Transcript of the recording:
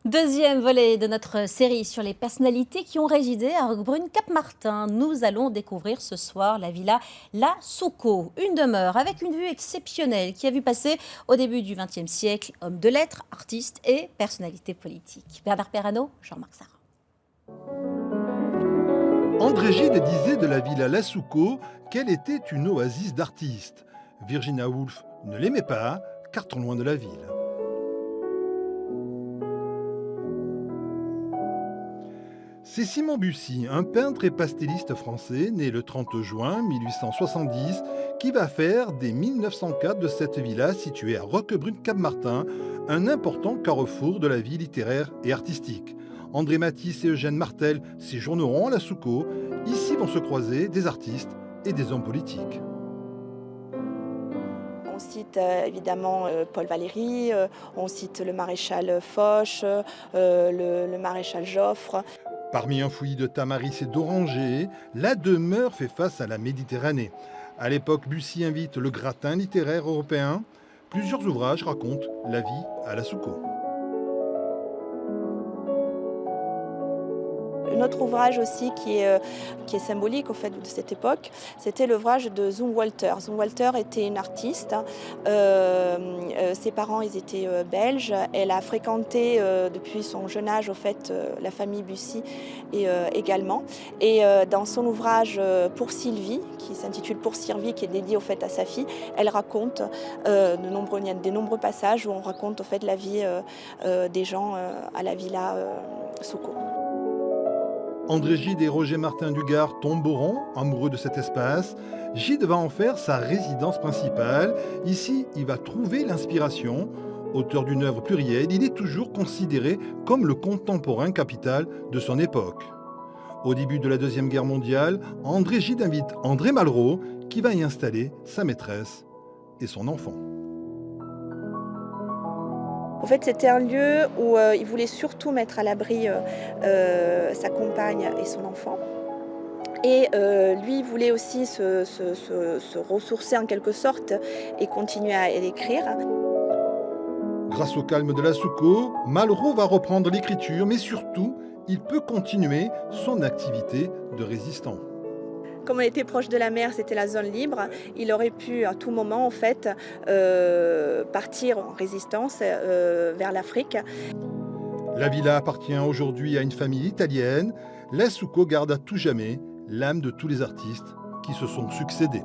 Deuxième volet de notre série sur les personnalités qui ont résidé à Roquebrune-Cap-Martin. Nous allons découvrir ce soir la villa La Soucot, une demeure avec une vue exceptionnelle qui a vu passer au début du XXe siècle hommes de lettres, artistes et personnalités politiques. Bernard Perrano, Jean-Marc Sarra. André Gide disait de la villa La Soucot qu'elle était une oasis d'artistes. Virginia Woolf ne l'aimait pas, car trop loin de la ville. C'est Simon Bussy, un peintre et pastelliste français, né le 30 juin 1870, qui va faire dès 1904 de cette villa située à Roquebrune-Cap-Martin un important carrefour de la vie littéraire et artistique. André Matisse et Eugène Martel séjourneront à La Soucot. Ici vont se croiser des artistes et des hommes politiques. On cite évidemment Paul Valéry, on cite le maréchal Foch, le maréchal Joffre. Parmi un fouillis de tamaris et d'orangers, la demeure fait face à la Méditerranée. À l'époque, Bussy invite le gratin littéraire européen. Plusieurs ouvrages racontent la vie à La Soucot. Un autre ouvrage aussi qui est symbolique au fait de cette époque, c'était l'ouvrage de Zumwalter. Zumwalter était une artiste. Ses parents ils étaient belges. Elle a fréquenté depuis son jeune âge au fait la famille Bussy également. Et dans son ouvrage Pour Sylvie, qui s'intitule Pour Sylvie, qui est dédié au fait à sa fille, elle raconte il y a des nombreux passages où on raconte au fait la vie des gens à la villa Soucot. André Gide et Roger Martin Dugard tomberont amoureux de cet espace. Gide va en faire sa résidence principale. Ici, il va trouver l'inspiration. Auteur d'une œuvre plurielle, il est toujours considéré comme le contemporain capital de son époque. Au début de la Deuxième Guerre mondiale, André Gide invite André Malraux, qui va y installer sa maîtresse et son enfant. En fait, c'était un lieu où il voulait surtout mettre à l'abri sa compagne et son enfant. Et lui, il voulait aussi se ressourcer en quelque sorte et continuer à écrire. Grâce au calme de La Soucot, Malraux va reprendre l'écriture, mais surtout, il peut continuer son activité de résistant. Comme on était proche de la mer, c'était la zone libre. Il aurait pu à tout moment en fait partir en résistance vers l'Afrique. La villa appartient aujourd'hui à une famille italienne. La Soucot garde à tout jamais l'âme de tous les artistes qui se sont succédés.